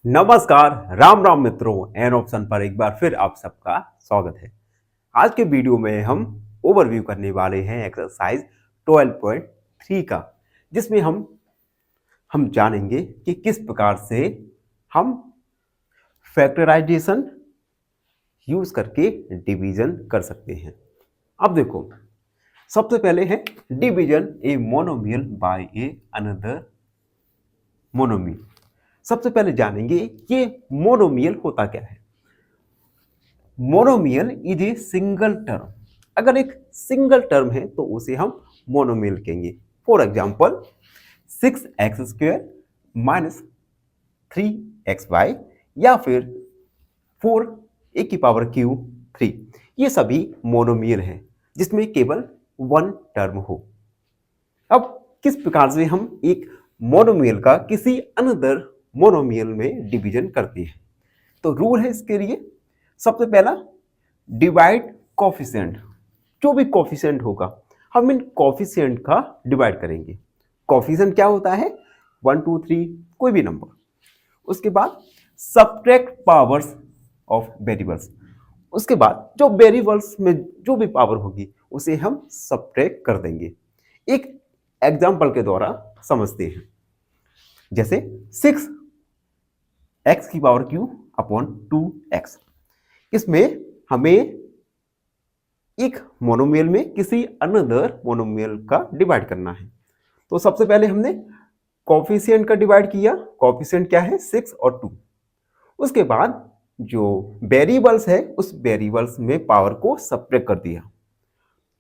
नमस्कार, राम राम मित्रों। An option पर एक बार फिर आप सबका स्वागत है। आज के वीडियो में हम ओवरव्यू करने वाले हैं एक्सरसाइज 12.3 का, जिसमें हम जानेंगे कि किस प्रकार से हम फैक्टराइजेशन यूज करके डिवीजन कर सकते हैं। अब देखो, सबसे पहले है division a monomial by a another monomial. सबसे पहले जानेंगे ये मोनोमियल होता क्या है। Monomial is a single term. अगर एक सिंगल टर्म है तो उसे हम मोनोमियल कहेंगे। For example 6x² minus 3xy या फिर 4a³ 3, ये सभी मोनोमियल हैं जिसमें केवल वन टर्म हो। अब किस प्रकार से हम एक मोनोमियल का किसी अनदर मोनोमियल में डिवीजन करते हैं, तो रूल है इसके लिए। सबसे पहला, डिवाइड कोफिशिएंट। जो भी कोफिशिएंट होगा हम इन कोफिशिएंट का डिवाइड करेंगे। कोफिशिएंट क्या होता है? 1 2 3 कोई भी नंबर। उसके बाद सब्ट्रैक्ट पावर्स ऑफ वेरिएबल्स। उसके बाद जो वेरिएबल्स में जो भी पावर होगी उसे हम सब्ट्रैक्ट कर देंगे। एक एग्जांपल के द्वारा समझते हैं। जैसे 6x³ अपॉन 2x। इसमें हमें एक मोनोमियल में किसी अनदर मोनोमियल का डिवाइड करना है। तो सबसे पहले हमने कोफिशिएंट का डिवाइड किया। कोफिशिएंट क्या है? 6 और 2। उसके बाद जो वेरिएबल्स है उस वेरिएबल्स में पावर को सब्ट्रैक्ट कर दिया।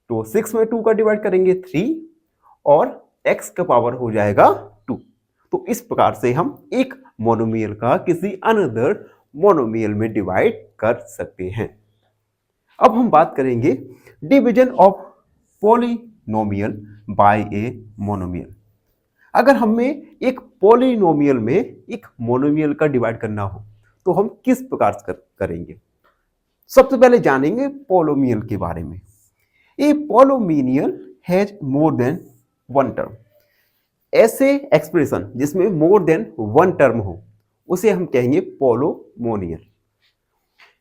तो 6 में 2 का डिवाइड करेंगे 3 और x का पावर हो जाएगा 2। तो इस प्रकार से हम एक मोनोमियल का किसी अनदर मोनोमियल में डिवाइड कर सकते हैं। अब हम बात करेंगे division of polynomial bye a monomial. अगर हमें एक पॉलिनोमियल में एक मोनोमियल का डिवाइड करना हो तो हम किस प्रकार से करेंगे। सबसे पहले जानेंगे पॉलिनोमियल के बारे में। A polynomial has more than one term. ऐसे एक्सप्रेशन जिसमें मोर देन वन टर्म हो उसे हम कहेंगे पॉलिनोमियल।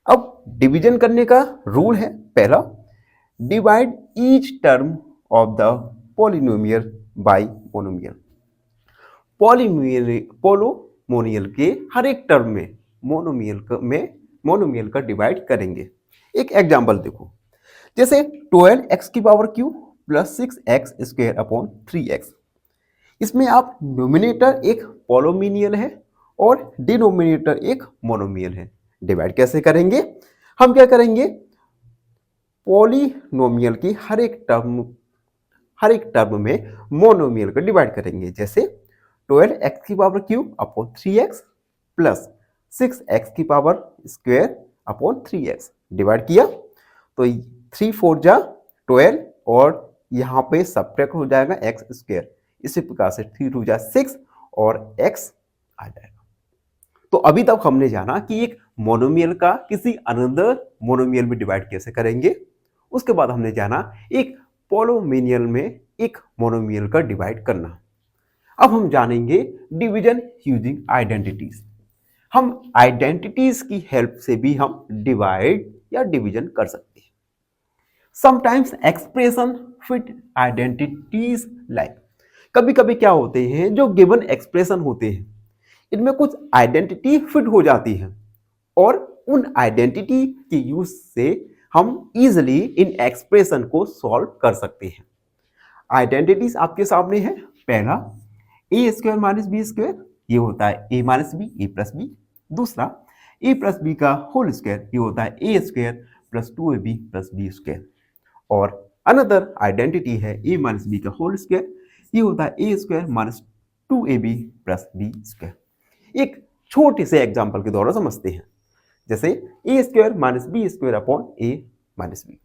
अब डिवीजन करने का रूल है। पहला, divide each term of the polynomial bye monomial. Polynomial के हर एक टर्म में मोनोमियल का डिवाइड करेंगे। एक एग्जांपल देखो, जैसे 12x³ plus 6x² upon 3x। इसमें आप नोमिनेटर एक पॉलिनोमियल है और डिनोमिनेटर एक मोनोमियल है। डिवाइड कैसे करेंगे? हम क्या करेंगे, पॉलिनोमियल की हर एक टर्म में मोनोमियल को डिवाइड करेंगे। जैसे 12x³ upon 3x plus 6x² upon 3x। Divide किया तो 3 4 जा 12 और यहाँ पे सब्ट्रैक्ट हो जाएगा x²। इसी प्रकार से 3 2 जा 6 और x आ जाएगा। तो अभी तक हमने जाना कि एक मोनोमियल का किसी अनदर मोनोमियल में डिवाइड कैसे करेंगे। उसके बाद हमने जाना एक पॉलिनोमियल में एक मोनोमियल का डिवाइड करना। अब हम जानेंगे डिवीजन यूजिंग आइडेंटिटीज। हम आइडेंटिटीज की हेल्प से भी हम डिवाइड या डिवीजन कर सकते हैं। Sometimes expression fit identities like. कभी कभी क्या होते हैं, जो गिवन एक्सप्रेशन होते हैं इनमें कुछ आइडेंटिटी फिट हो जाती है और उन आइडेंटिटी के यूज से हम इजिली इन एक्सप्रेशन को सॉल्व कर सकते हैं। आइडेंटिटीज आपके सामने है। पहला, a² माइनस b², ये होता है a minus b a plus b. दूसरा, a प्लस बी का होल स्क्वायर, ये होता है a² plus 2ab plus b²। और अनदर आइडेंटिटी है a माइनस बी का होल स्क्वायर, ये होता है a² minus 2ab plus b²। एक छोटे से एग्जाम्पल के द्वारा समझते हैं। जैसे a² minus b² upon a minus b.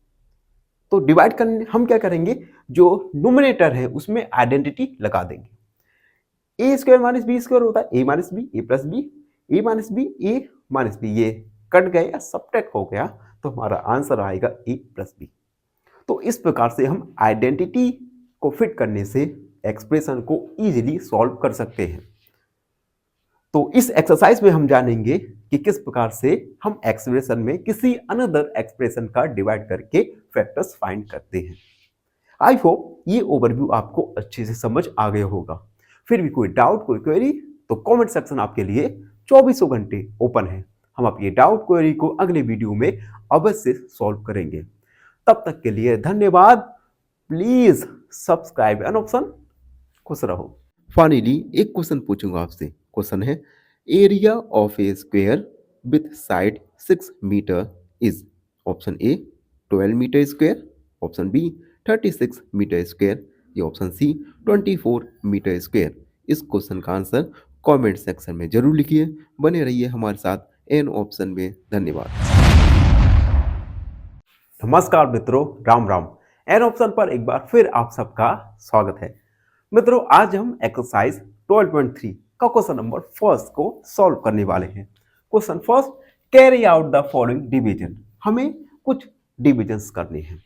तो डिवाइड करने हम क्या करेंगे, जो न्यूमरेटर है उसमें आइडेंटिटी लगा देंगे। a² माइनस b² होता है a minus b a plus b, a minus b a minus b, ये कट गए या सब्ट्रैक्ट हो गया तो हमारा आंसर आएगा a प्लस बी। तो इस प्रकार से हम आइडेंटिटी को फिट करने से एक्सप्रेशन को इजीली सॉल्व कर सकते हैं। तो इस एक्सरसाइज में हम जानेंगे कि किस प्रकार से हम एक्सप्रेशन में किसी अनदर एक्सप्रेशन का डिवाइड करके फैक्टर्स फाइंड करते हैं। आई होप ये ओवरव्यू आपको अच्छे से समझ आ गया होगा। फिर भी कोई डाउट, कोई क्वेरी, तो कमेंट सेक्शन आपके लिए 24 घंटे ओपन है। हम आपकी डाउट क्वेरी को अगले वीडियो में अवश्य सॉल्व करेंगे। तब तक के लिए धन्यवाद। Please subscribe an option. खुश रहो। फाइनली एक क्वेश्चन पूछूंगा आपसे। क्वेश्चन है, area of a square with side 6 metre is option a 12 metre square, option b 36 metre square, या ऑप्शन सी 24 मीटर स्क्वायर। इस क्वेश्चन का आंसर कमेंट सेक्शन में जरूर लिखिए। बने रहिए हमारे साथ एन ऑप्शन में। धन्यवाद। नमस्कार मित्रों, राम राम। एन ऑप्शन पर एक बार फिर आप सबका स्वागत है। मित्रों, आज हम एक्सरसाइज 12.3 का क्वेश्चन नंबर फर्स्ट को सॉल्व करने वाले हैं। Question first, carry out the following division. हमें कुछ डिविजन्स करने हैं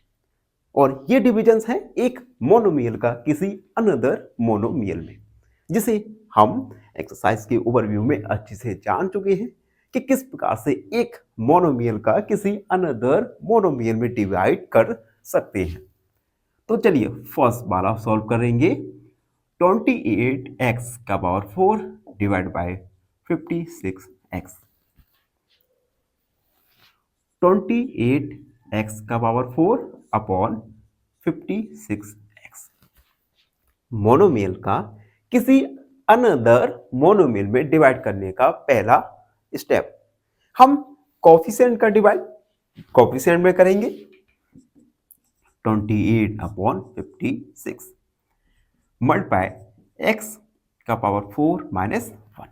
और ये डिविजन्स हैं एक मोनोमियल का किसी अनदर मोनोमियल में, जिसे हम एक्सरसाइज के ओवरव्यू में अच्छे से जान चुके हैं कि किस प्रकार से एक मोनोमियल का किसी अनदर मोनोमियल में डिवाइड कर सकते हैं। तो चलिए फर्स्ट वाला सॉल्व करेंगे। 28x का power 4 divide by 56x। 28x का पावर 4 अपॉन 56x मोनोमियल का किसी अनदर मोनोमियल में डिवाइड करने का पहला स्टेप। हम कोफिशिएंट का डिवाइड कोफिशिएंट में करेंगे। 28 अपॉन 56 मल्टीप्लाई x का पावर 4 माइनस 1।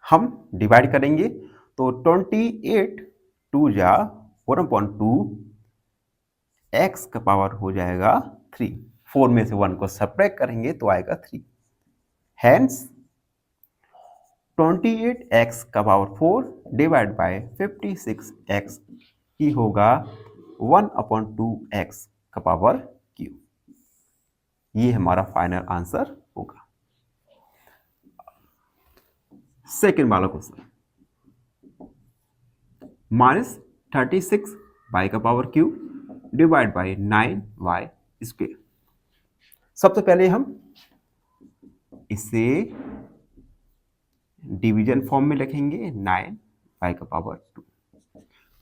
हम डिवाइड करेंगे तो 28 2 जा 1/2, x का पावर हो जाएगा 3। 4 में से 1 को सब्ट्रैक्ट करेंगे तो आएगा 3। हैंस 28x का पावर 4 डिवाइड बाय 56x ही होगा 1/2x का पावर क्यूब। ये हमारा फाइनल आंसर होगा। सेकेंड वाला क्वेश्चन, -36y का power cube divide by 9y square. सबसे पहले हम इसे डिवीजन फॉर्म में लिखेंगे 9y का पावर 2।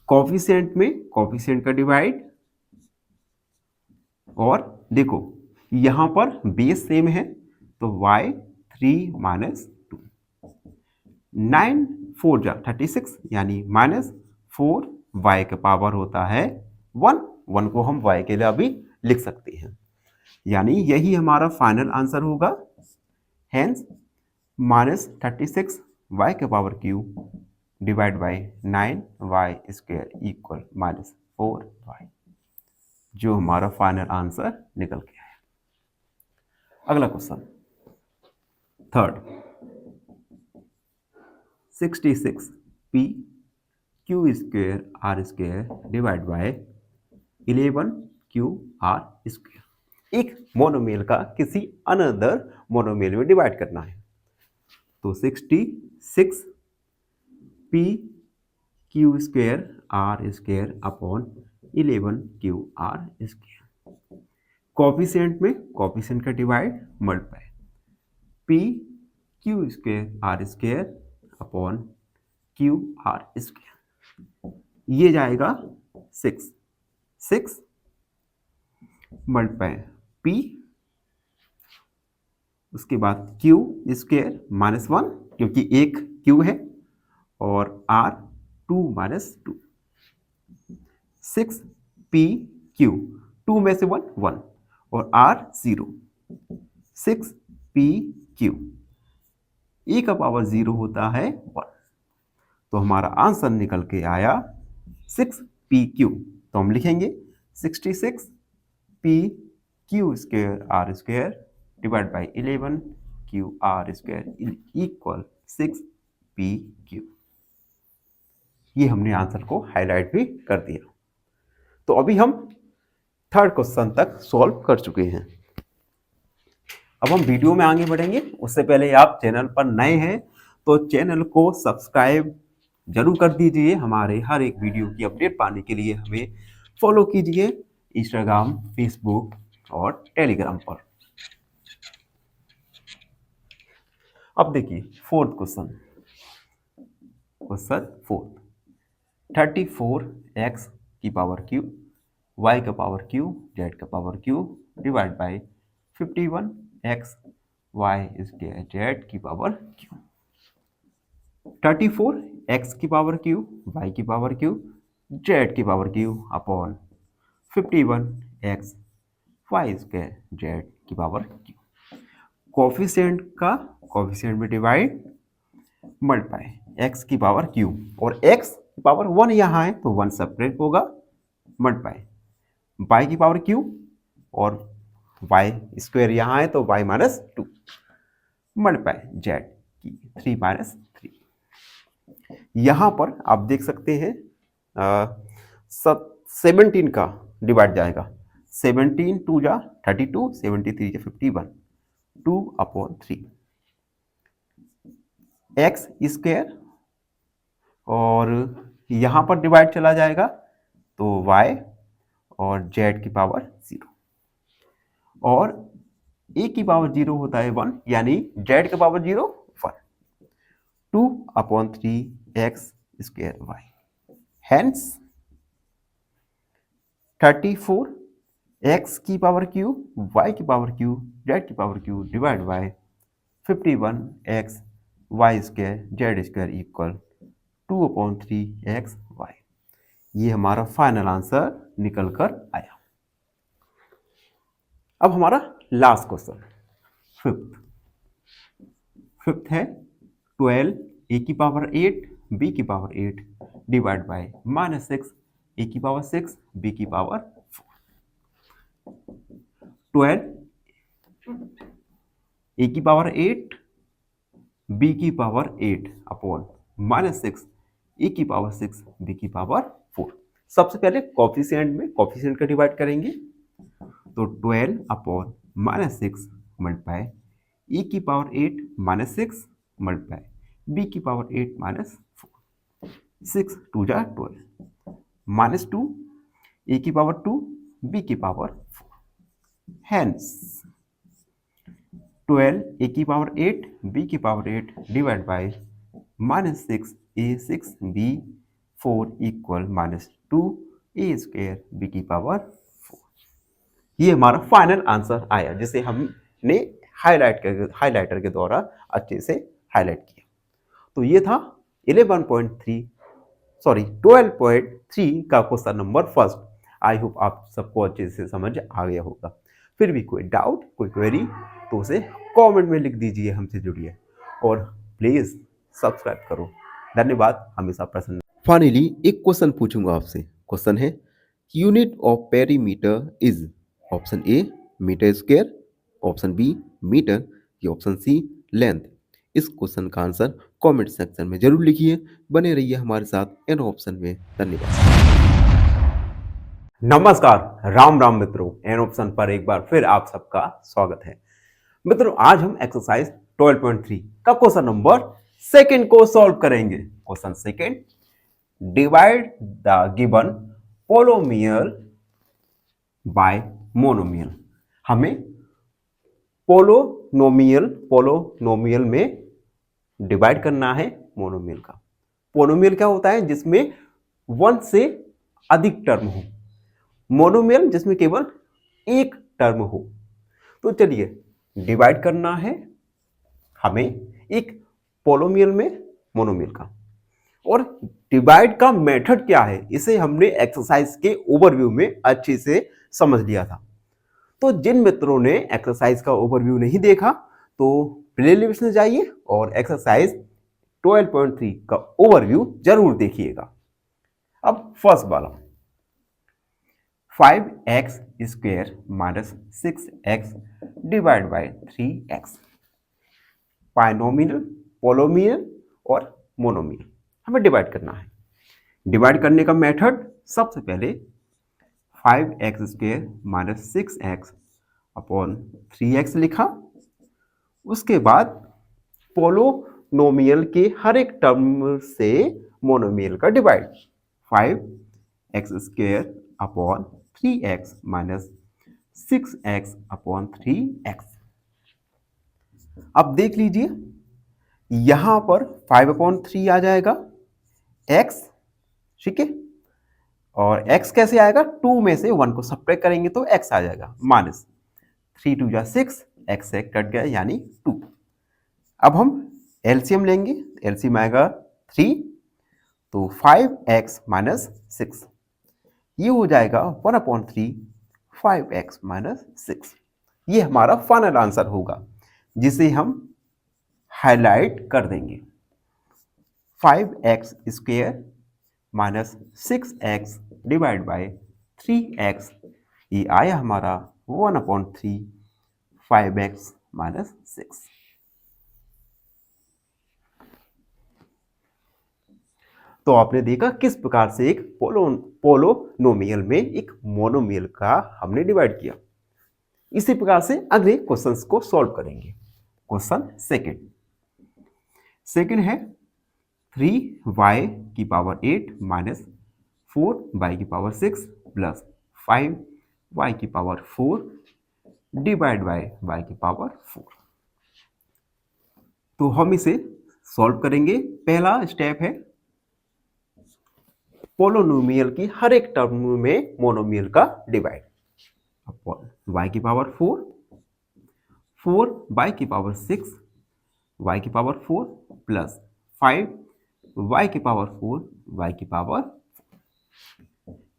कोफिशिएंट में कोफिशिएंट का डिवाइड, और देखो यहां पर बेस सेम है तो y 3 माइनस 2। 9 4 जा 36 यानी -4y का पावर होता है 1। 1 को हम y के लिए अभी लिख सकते हैं, यानी यही हमारा फाइनल आंसर होगा। हेंस -36y का power cube divide by 9y square equal -4y, जो हमारा फाइनल आंसर निकल के आया। अगला question third, 66p q square r square divide by 11q r square. एक मोनोमियल का किसी अनदर मोनोमियल में डिवाइड करना है। तो 66 p q square r square upon 11q r square. Coefficient में कोफिशिएंट का divide multiply p q square r square upon q r square. ये जाएगा 6 मल्टीप्लाई p, उसके बाद q स्क्वायर -1 क्योंकि एक q है, और r 2 माइनस 2। 6pq 2 में से 1 और r 0। 6pq e का पावर 0 होता है 1, तो हमारा आंसर निकल के आया 6pq। तो हम लिखेंगे 66pq square r square divide by 11q r square equal 6pq। ये हमने आंसर को हाईलाइट भी कर दिया। तो अभी हम थर्ड क्वेश्चन तक सॉल्व कर चुके हैं। अब हम वीडियो में आगे बढ़ेंगे, उससे पहले आप चैनल पर नए हैं तो चैनल को सब्सक्राइब जरूर कर दीजिए। हमारे हर एक वीडियो की अपडेट पाने के लिए हमें फॉलो कीजिए इंस्टाग्राम, फेसबुक और टेलीग्राम पर। अब देखिए fourth question, question fourth, 34x की पावर क्यू, y का पावर क्यू, z का power Q divide by 51x y square z की पावर क्यू। 34x की पावर क्यू, y की पावर क्यू, z की power Q upon 51x y square z की power Q. Coefficient का coefficient में divide multiply x की power Q, और x की पावर 1 यहाँ है तो 1 सेपरेट होगा, मल्टीप्लाई y की पावर क्यू और y स्क्वायर यहाँ है तो y माइनस 2 मल्टीप्लाई z की 3 माइनस 3। यहाँ पर आप देख सकते हैं 17 का डिवाइड जाएगा, 17 2 जा 32, 73 जा 51, 2 अपॉन 3 एक्स स्क्वायर, और यहाँ पर डिवाइड चला जाएगा तो y और z की पावर 0, और a की पावर 0 होता है 1, यानी z की power 0 1, 2 upon 3 x square y। Hence 34 x की पावर क्यू, y की पावर क्यू, z की power Q divide by 51 x y square Z square equal 2 upon 3 x y. ये हमारा फाइनल आंसर निकल कर आया। अब हमारा लास्ट क्वेश्चन फिफ्थ है 12 ए की पावर 8 बी की पावर 8 डिवाइड बाय -6 ए की पावर 6 बी की पावर 4। 12 ए की पावर 8 बी की पावर 8 अपॉन -6 ए की पावर 6 बी की पावर 4। सबसे पहले कोफिशिएंट में कोफिशिएंट का डिवाइड करेंगे तो 12 अपॉन -6 मल्टीप्लाई ए की पावर 8 -6 मल्टीप्लाई बी की पावर 8 -4, 6 2 जा 12 -2 ए की पावर 2 बी की पावर 4। हेंस 12 ए की पावर 8 बी की power 8 divide by -6 A 6 B 4 equal -2 A square B की पावर 4। ये हमारा फाइनल आंसर आया, जिसे हमने हाइलाइटर के द्वारा अच्छे से हाईलाइट किया। तो ये था 12.3 का question number first. I hope आप सबको अच्छे से समझ आ गया होगा। फिर भी कोई डाउट, कोई क्वेरी तो उसे कमेंट में लिख दीजिए, हमसे जुड़िए और प्लीज सब्सक्राइब करो। धन्यवाद, हमेशा प्रसन्न। फाइनली एक क्वेश्चन पूछूंगा आपसे। क्वेश्चन है unit of perimeter is option A metre square, option B metre या ऑप्शन सी लेंथ। इस क्वेश्चन का आंसर कमेंट सेक्शन में जरूर लिखिए। बने रहिए हमारे साथ एन ऑप्शन में। धन्यवाद। नमस्कार, राम राम मित्रों, एन ऑप्शन पर एक बार फिर आप सबका स्वागत है। मित्रों, आज हम एक्सरसाइज 12.3 का क्वेश्चन नंबर सेकंड को सॉल्व करेंगे। Question second, divide the given पोलोमियल bye monomial. हमें पोलोनोमियल में डिवाइड करना है मोनोमियल का। पोलोमियल क्या होता है? जिसमें 1 से अधिक टर्म हो। मोनोमियल जिसमें केवल एक टर्म हो। तो चलिए डिवाइड करना है हमें एक पोलोमियल में मोनोमियल का। और डिवाइड का मेथड क्या है, इसे हमने एक्सरसाइज के ओवरव्यू में अच्छे से समझ लिया था। तो जिन मित्रों ने एक्सरसाइज का ओवरव्यू नहीं देखा तो प्लेलिस्ट में जाइए और एक्सरसाइज 12.3 का ओवरव्यू जरूर देखिएगा। अब फर्स्ट वाला 5x square minus 6x divide by 3x। Binomial, पोलोमियल और मोनोमियल हमें डिवाइड करना है। डिवाइड करने का मेथड, सबसे पहले 5x square minus 6x upon 3x लिखा, उसके बाद पोलोनोमियल के हर एक टर्म से मोनोमियल का divide 5x² upon 3x minus 6x upon 3x। अब देख लीजिए यहां पर 5/3 आ जाएगा x, ठीक है, और x कैसे आएगा, 2 में से 1 को सब्ट्रैक्ट करेंगे तो x आ जाएगा, माइनस 3 2 जा 6, x से कट गया यानी 2। अब हम एलसीएम लेंगे, एलसीएम आएगा 3, तो 5x माइनस 6 ये हो जाएगा 1/3 5x माइनस 6। ये हमारा फाइनल आंसर होगा जिसे हम हाईलाइट कर देंगे। 5x² minus 6x divide by 3x, ये आया हमारा 1/3 5x माइनस 6। तो आपने देखा किस प्रकार से एक पोलोनोमियल में एक मोनोमियल का हमने डिवाइड किया। इसी प्रकार से अगले क्वेश्चंस को सॉल्व करेंगे। क्वेश्चन सेकंड है 3y की पावर 8 माइनस 4y की पावर 6 प्लस 5y की पावर 4 डिवाइड बाय y की पावर 4। तो हम इसे सॉल्व करेंगे। पहला स्टेप है पोलोनोमियल की हर एक टर्म में मोनोमियल का डिवाइड, अपॉन y की पावर 4 4y की पावर 6 y की पावर 4 प्लस 5y की पावर 4 y की पावर 4।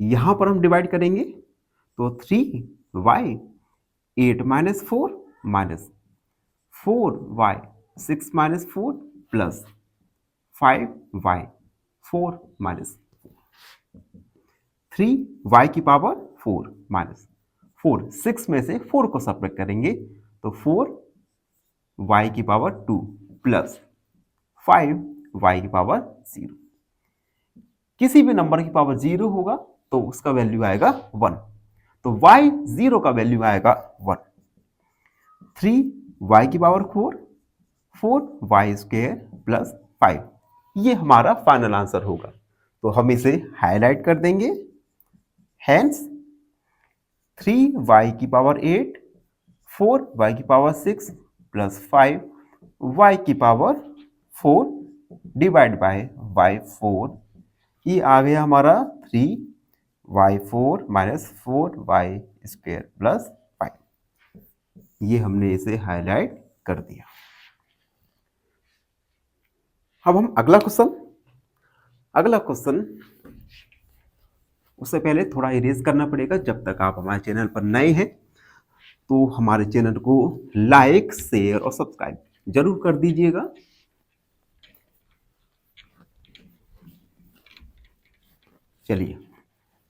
यहां पर हम डिवाइड करेंगे तो 3y 8 minus 4 minus 4y 6 minus 4 plus 5y 4 minus 3y की पावर 4 माइनस 4, 6 में से 4 को सब्ट्रैक्ट करेंगे तो 4y की पावर 2 प्लस 5y की पावर 0। किसी भी नंबर की पावर 0 होगा तो उसका वैल्यू आएगा 1, तो y 0 का वैल्यू आएगा 1। 3y की पावर 4 4y² प्लस 5, ये हमारा फाइनल आंसर होगा। तो हम इसे हाईलाइट कर देंगे। हैंस 3y की पावर 8 4y की पावर 6 प्लस 5y की पावर 4 डिवाइड बाय y4, ये आ गया हमारा 3y4 माइनस 4y² प्लस 5। ये हमने इसे हाईलाइट कर दिया। अब हम अगला क्वेश्चन उससे पहले थोड़ा इरेज करना पड़ेगा। जब तक आप हमारे चैनल पर नए हैं तो हमारे चैनल को लाइक शेयर और सब्सक्राइब जरूर कर दीजिएगा। चलिए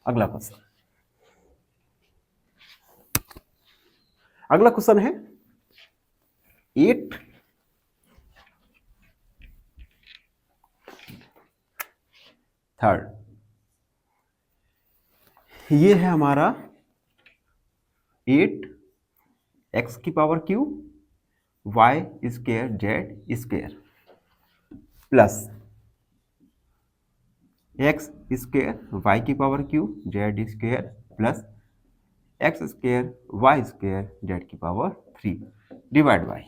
अगला क्वेश्चन है 8 थर्ड। ये है हमारा 8x की power Q y² z² plus x² y की power Q z² plus x² y² z की power 3 divide by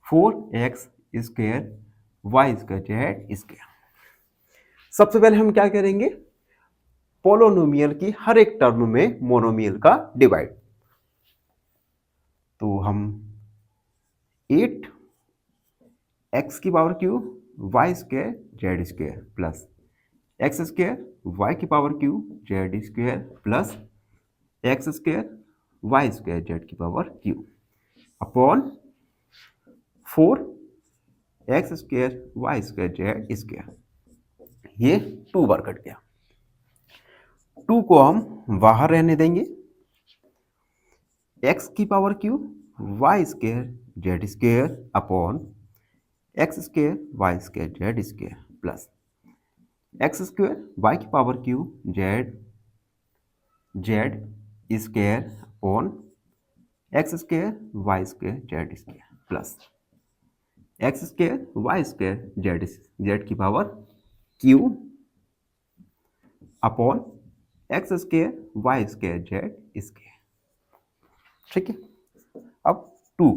4x² y² z²। सबसे पहले हम क्या करेंगे, पोलोनोमियल की हर एक टर्म में मोनोमियल का डिवाइड। तो हम 8x की power Q y² z² plus x² y की power Q z² plus x² y² z की power Q upon 4x² y² z²। ये 2 बार कट गया, 2 को हम बाहर रहने देंगे। x की power Q y² z² upon x² y² z² plus x² y की power Q z² upon x² y² z²। Plus X square Y square Z की power Q upon X square Y square Z square. ठीक है, अब 2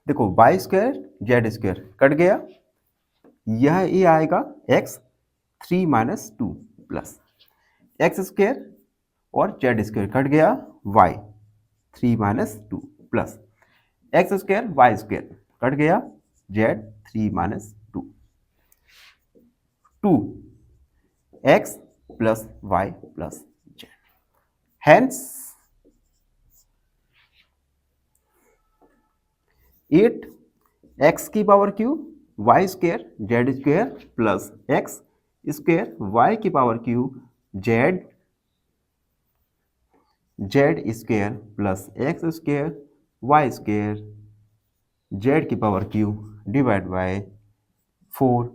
देखो Y square Z square cut गया, यह ये आएगा X 3 minus 2 plus X square और जेड स्क्वायर कट गया, Y 3 minus 2 plus X square Y square cut गया, Z 3 minus 2 2 X plus Y plus Z. Hence 8 X की power Q Y square Z square plus X square Y की power Q Z Z square plus X square Y square Z की power Q divide by 4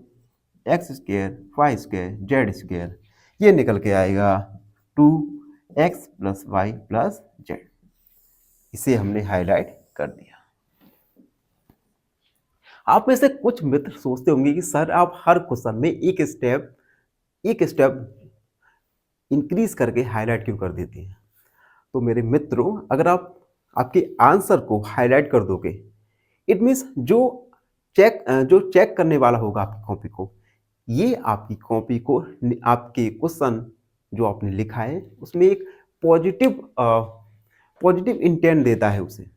X square Y square Z square. ये निकल के आएगा 2 X plus Y plus Z. इसे हमने highlight कर दिया। आप में से कुछ मित्र सोचते होंगे कि सर आप हर क्वेश्चन में एक स्टेप इंक्रीज करके हाईलाइट क्यों कर देते हैं। तो मेरे मित्रों, अगर आप आपके आंसर को हाईलाइट कर दोगे, इट मीन्स जो चेक करने वाला होगा आपकी कॉपी को, ये आपकी कॉपी को आपके क्वेश्चन जो आपने लिखा है उसमें एक पॉजिटिव इंटेंट देता है उसे,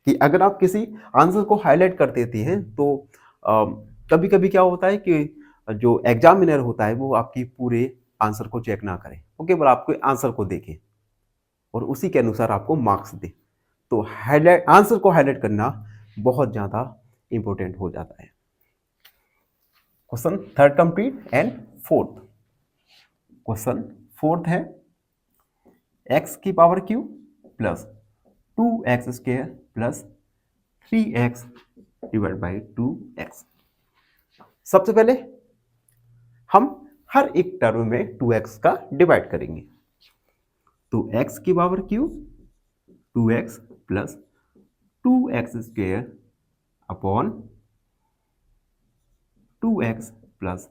कि अगर आप किसी आंसर को हाईलाइट कर देते हैं तो कभी कभी क्या होता है कि जो एग्जामिनर होता है वो आपकी पूरे आंसर को चेक ना करे, वो केवल आपके आंसर को देखे और उसी के अनुसार आपको मार्क्स दे। तो आंसर को हाईलाइट करना बहुत ज़्यादा इंपॉर्टेंट हो जाता है। Question third complete and fourth. Question fourth है एक्स की power Q plus 2x square plus 3x divide by 2x। सबसे पहले हम हर एक टर्म में 2x का डिवाइड करेंगे। तो x की power Q 2x plus 2x square upon 2x plus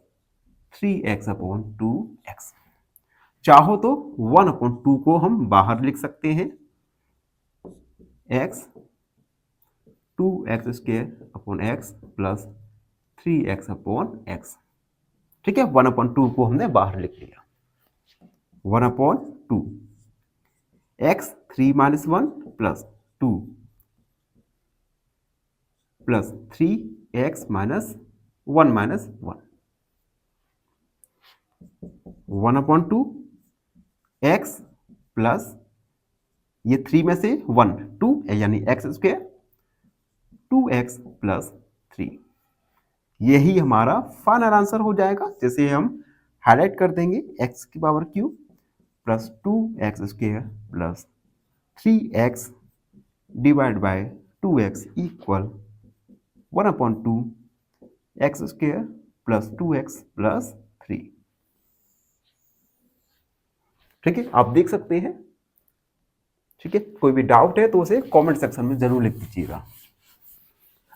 3x upon 2x। चाहो तो 1/2 को हम बाहर लिख सकते हैं, x 2x square upon x plus 3x upon x। ठीक है, 1/2 को हमने बाहर लिख लिया। 1/2 x 3 minus 1 plus 2 plus 3x minus 1 minus 1। 1/2 x plus ये 3 में से 1 2 यानी x स्क्वायर 2x प्लस 3। यही हमारा फाइनल आंसर हो जाएगा, जैसे हम हाईलाइट कर देंगे x की power Q plus 2x square plus 3x divide by 2x equal 1/2 x square plus 2x plus 3। ठीक है, आप देख सकते हैं। ठीक है, कोई भी डाउट है तो उसे कमेंट सेक्शन में जरूर लिख दीजिएगा।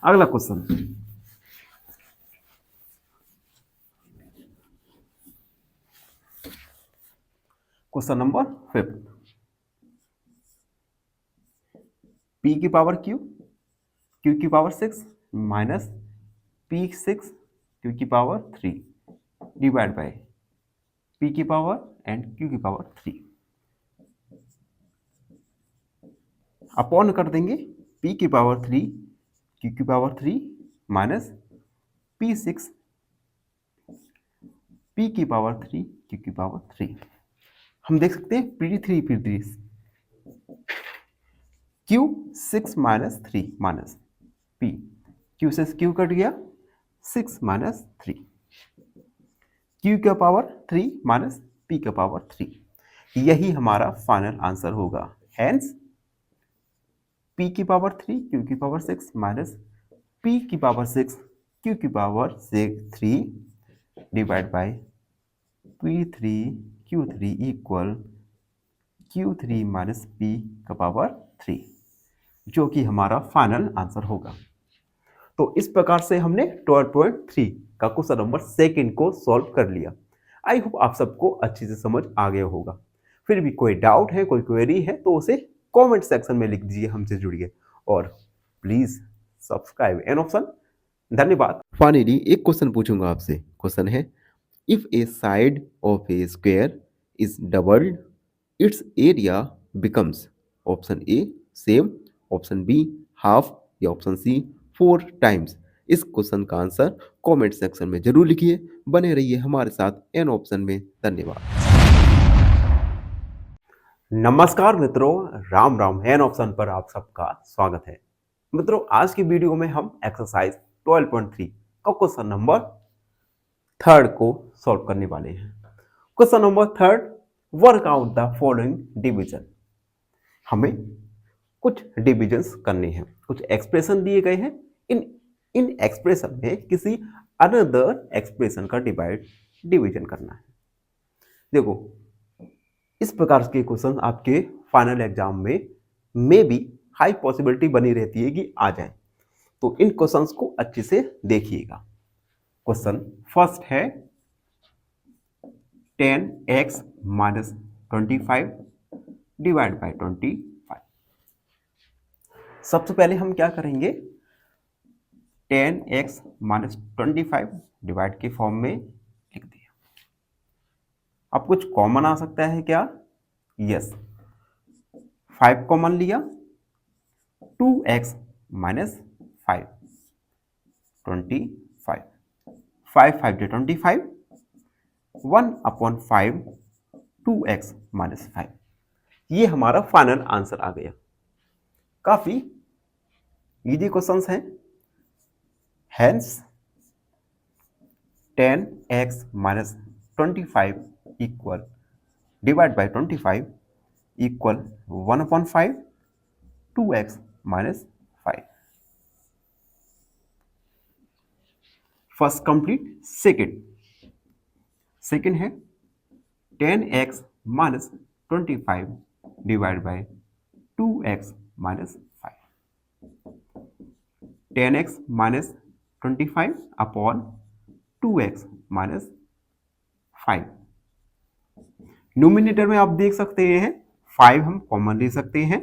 अगला क्वेश्चन, क्वेश्चन नंबर 5। p की पावर q q की पावर 6 माइनस p6 q की पावर 3 डिवाइड बाय p की पावर एंड q की पावर 3। अपॉन कर देंगे p की पावर 3 q की पावर 3 माइनस p6 p की पावर 3 q की पावर 3। हम देख सकते हैं p3 q 6 minus 3 minus p, q से q कट गया 6 माइनस 3, q का पावर 3 माइनस p का पावर 3। यही हमारा फाइनल आंसर होगा। हेंस p की पावर 3 q की पावर 6 माइनस p की पावर 6 q की power 3 divide by p3 q3 equal q3 minus p का पावर 3। जो कि हमारा फाइनल आंसर होगा। तो इस प्रकार से हमने 12.3 का क्वेश्चन नंबर सेकंड को सॉल्व कर लिया। आई होप आप सबको अच्छे से समझ आ गया होगा। फिर भी कोई डाउट है, कोई क्वेरी है तो उसे कमेंट सेक्शन में लिख दीजिए, हमसे जुड़िए और प्लीज सब्सक्राइब एन ऑप्शन। धन्यवाद। फाइनली एक क्वेश्चन पूछूंगा आपसे। क्वेश्चन है, if a side of a square is doubled its area becomes option A same, option B half या ऑप्शन सी 4 टाइम्स। इस क्वेश्चन का आंसर कमेंट सेक्शन में जरूर लिखिए। बने रहिए हमारे साथ एन ऑप्शन में। धन्यवाद। नमस्कार मित्रों, राम राम। एन ऑप्शन पर आप सबका स्वागत है। मित्रों, आज की वीडियो में हम एक्सरसाइज 12.3 का क्वेश्चन नंबर थर्ड को सॉल्व करने वाले हैं। Question number third, work out the following division. हमें कुछ डिविजन्स करने हैं, कुछ एक्सप्रेशन दिए गए हैं। इन एक्सप्रेशन में किसी अनदर एक्सप्रेशन का डिवीजन करना है। देखो, इस प्रकार के क्वेश्चन आपके फाइनल एग्जाम में भी हाई पॉसिबिलिटी बनी रहती है कि आ जाए। तो इन क्वेश्चंस को अच्छे से देखिएगा। क्वेश्चन फर्स्ट है 10x माइनस 25 डिवाइड बाय 25। सबसे पहले हम क्या करेंगे, 10x माइनस 25 डिवाइड के फॉर्म में लिख दिया। अब कुछ कॉमन आ सकता है क्या? यस, 5 कॉमन लिया, 2x माइनस 5 25, 5 5 25, 1/5 2x माइनस 5। ये हमारा फाइनल आंसर आ गया। काफी इजी क्वेश्चंस हैं। Hence 10x minus 25 equal divide by 25 equal 1/5 2x minus 5। First complete. Second है 10x minus 25 divide by 2x minus 5। 10x minus 25 upon 2x minus 5। Numerator में आप देख सकते हैं 5 हम कॉमन ले सकते हैं,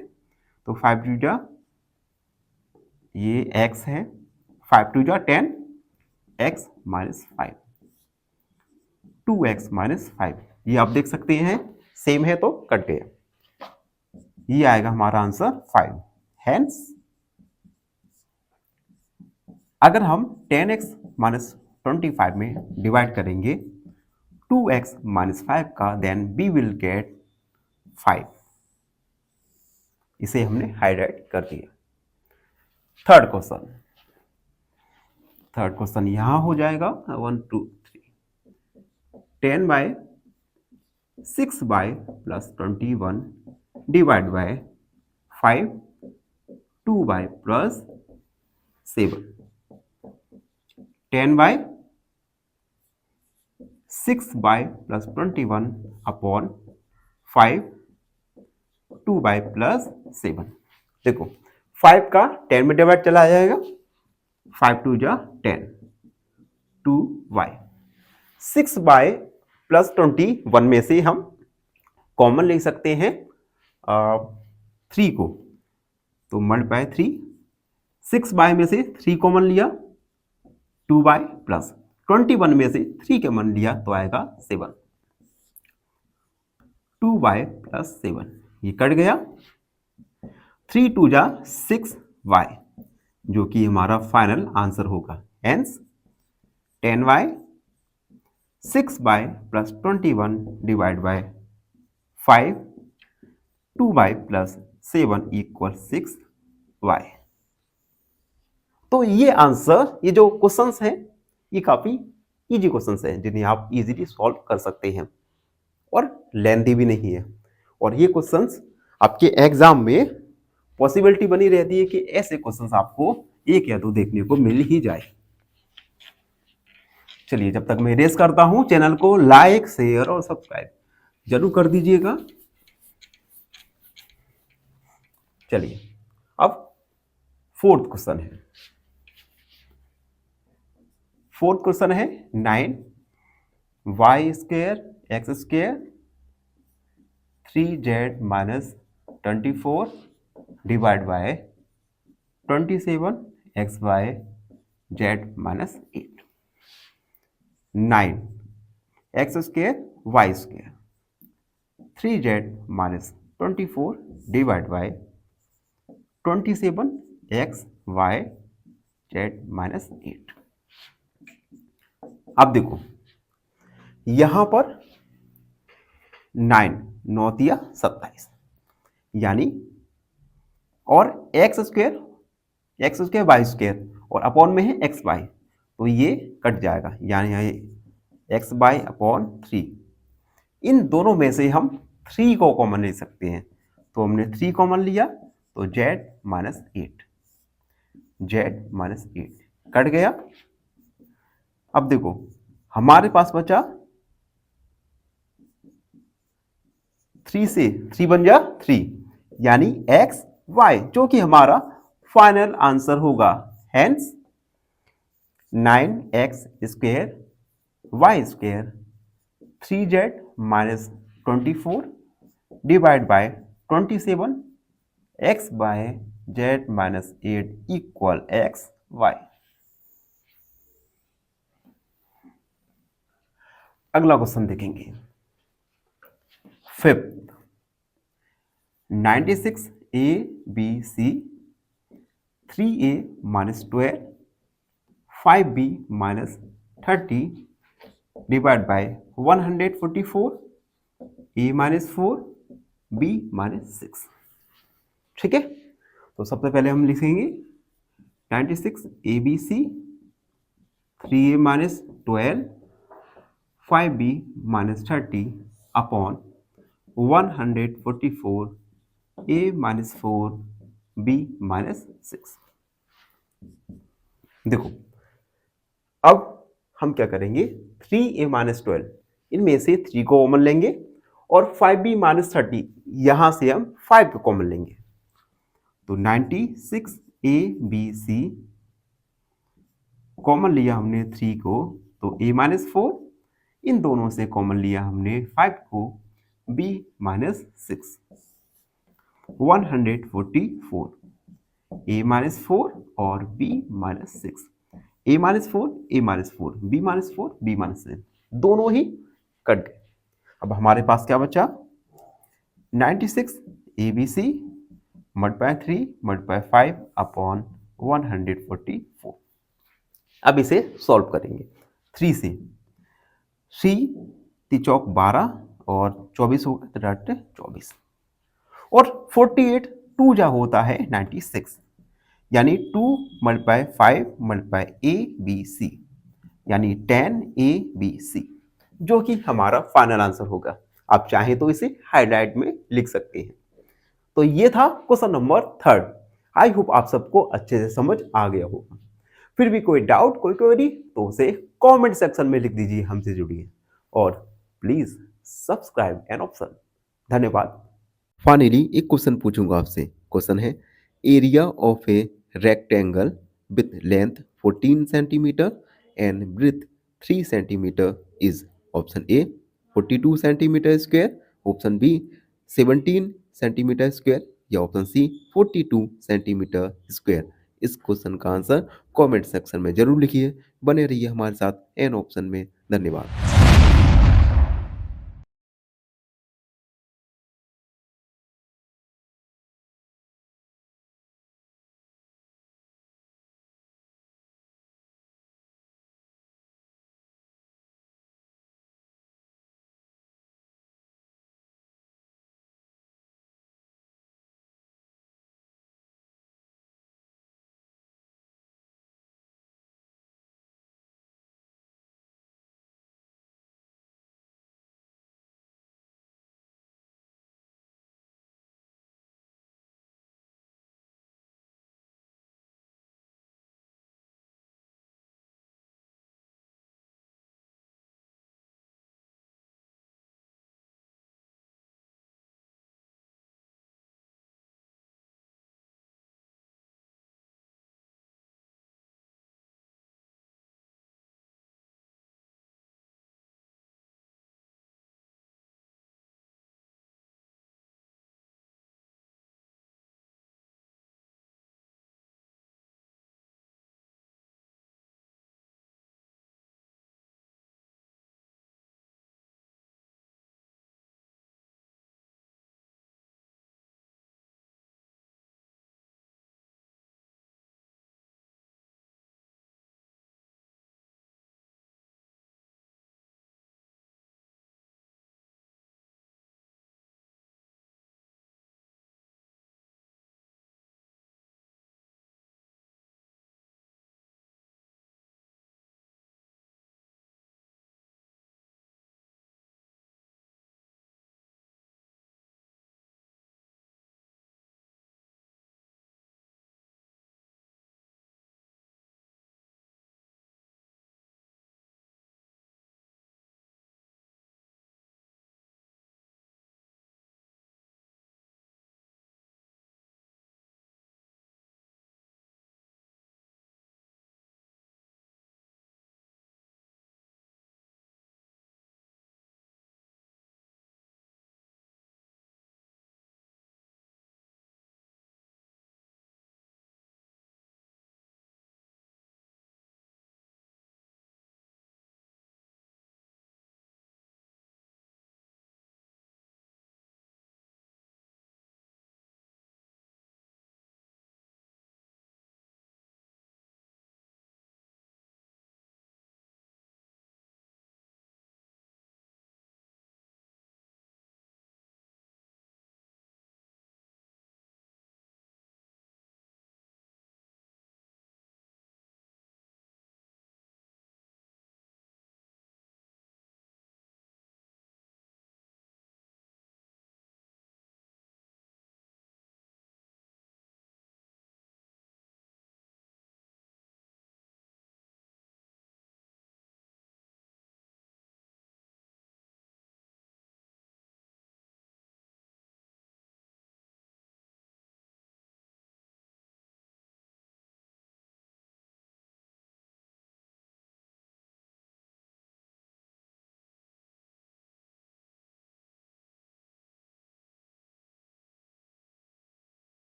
तो 5 टू जा ये x है, 5 टू जा 10, x माइनस 5, 2x माइनस 5। ये आप देख सकते हैं सेम है तो कट गया। ये आएगा हमारा आंसर 5। हेंस अगर हम 10x माइनस 25 में डिवाइड करेंगे 2x माइनस 5 का, देन वी विल गेट 5। इसे हमने हाईलाइट कर दिया। थर्ड क्वेश्चन यहां हो जाएगा 1 2 3। 10 by 6 by plus 21 divide by 5 2 by plus 7। 10 by 6 by plus 21 upon 5 2 by plus 7। देखो 5 का 10 में डिवाइड चला जाएगा, 5 टू जा 10, 2y। 6 बाय प्लस 21 में से हम कॉमन ले सकते हैं 3 को, तो मल्टीप्लाई 3। 6 बाय में से 3 कॉमन लिया, 2 बाय प्लस 21 में से 3 कॉमन लिया तो आएगा 7, 2 बाय प्लस 7। ये कट गया। 3 टू जा 6y, जो कि हमारा फाइनल आंसर होगा। Hence 10y 6 by plus 21 divide by 5 2 by plus 7 equal 6y। तो ये आंसर, ये जो क्वेश्चंस हैं ये काफी इजी क्वेश्चंस हैं जिन्हें आप इजीली सॉल्व कर सकते हैं और लेंथी भी नहीं है। और ये क्वेश्चंस आपके एग्जाम में पॉसिबिलिटी बनी रहती है कि ऐसे क्वेश्चंस आपको 1 या 2 देखने को मिल ही जाए। चलिए, जब तक मैं रेस करता हूं, चैनल को लाइक शेयर और सब्सक्राइब जरूर कर दीजिएगा। चलिए, अब फोर्थ क्वेश्चन है, फोर्थ क्वेश्चन है 9 Y square X square 3z minus 24 divide by 27 X Y Z minus 8। 9 X square Y square 3z minus 24 divide by 27 X Y Z minus 8। अब देखो यहां पर 9 9 27 यानी और एक्स स्क्वेयर वाई स्क्वेयर और upon में है एक्स वाई, तो ये कट जाएगा यानी यहाँ एक्स वाई अपॉन 3। इन दोनों में से हम 3 को कॉमन ले सकते हैं, तो हमने 3 कॉमन लिया तो जेड माइनस 8 कट गया। अब देखो हमारे पास बचा 3 से 3 बन जा 3 यानी एक्स वाई जो कि हमारा फाइनल आंसर होगा। Hence 9x square Y square 3z minus 24 divide by 27 X by Z minus 8 equal X Y. अगला क्वेश्चन देखेंगे fifth 96 A B C 3a minus 12 5b minus 30 divide by 144 a minus 4 b minus 6। ठीक है, तो सबसे पहले हम लिखेंगे 96 A B C 3a minus 12 5b minus 30 upon 144 a minus 4 b minus 6। देखो अब हम क्या करेंगे 3a माइनस 12 इनमें से 3 को कॉमन लेंगे और 5b माइनस 30 यहां से हम 5 को कॉमन लेंगे, तो 96 ए बी सी कॉमन लिया हमने 3 को तो a माइनस 4, इन दोनों से कॉमन लिया हमने 5 को b माइनस 6 144 a माइनस 4 और b minus 6 a minus 4 a minus 4 b minus 4 b minus 6 दोनों ही कट गए। अब हमारे पास क्या बचा 96 ABC मल्टीप्लाई 3 मल्टीप्लाई 5 अपॉन 144। अब इसे सॉल्व करेंगे 3 से 3 3 12 और 24 होगा तो डायरेक्ट 24 और 48 2 जा होता है 96 यानी 2 multiply 5 multiply A B C यानी 10 ए बी सी जो कि हमारा फाइनल आंसर होगा। आप चाहें तो इसे हाईलाइट में लिख सकते हैं। तो ये था क्वेश्चन नंबर 3। आई होप आप सबको अच्छे से समझ आ गया होगा। फिर भी कोई डाउट कोई क्वेरी तो उसे कमेंट सेक्शन में लिख दीजिए, हमसे जुड़िए और प्लीज सब्सक्राइब एन ऑप्शन। धन्यवाद। फाइनली एक क्वेश्चन पूछूंगा आपसे। क्वेश्चन है area of a rectangle with length 14 centimetre and breadth 3 centimetre is option A 42 centimetre square, option B 17 centimetre square या ऑप्शन सी 42 सेंटीमीटर स्क्वायर। इस क्वेश्चन का answer comment section में जरूर लिखिए। बने रहिए हमारे साथ एन ऑप्शन में। धन्यवाद।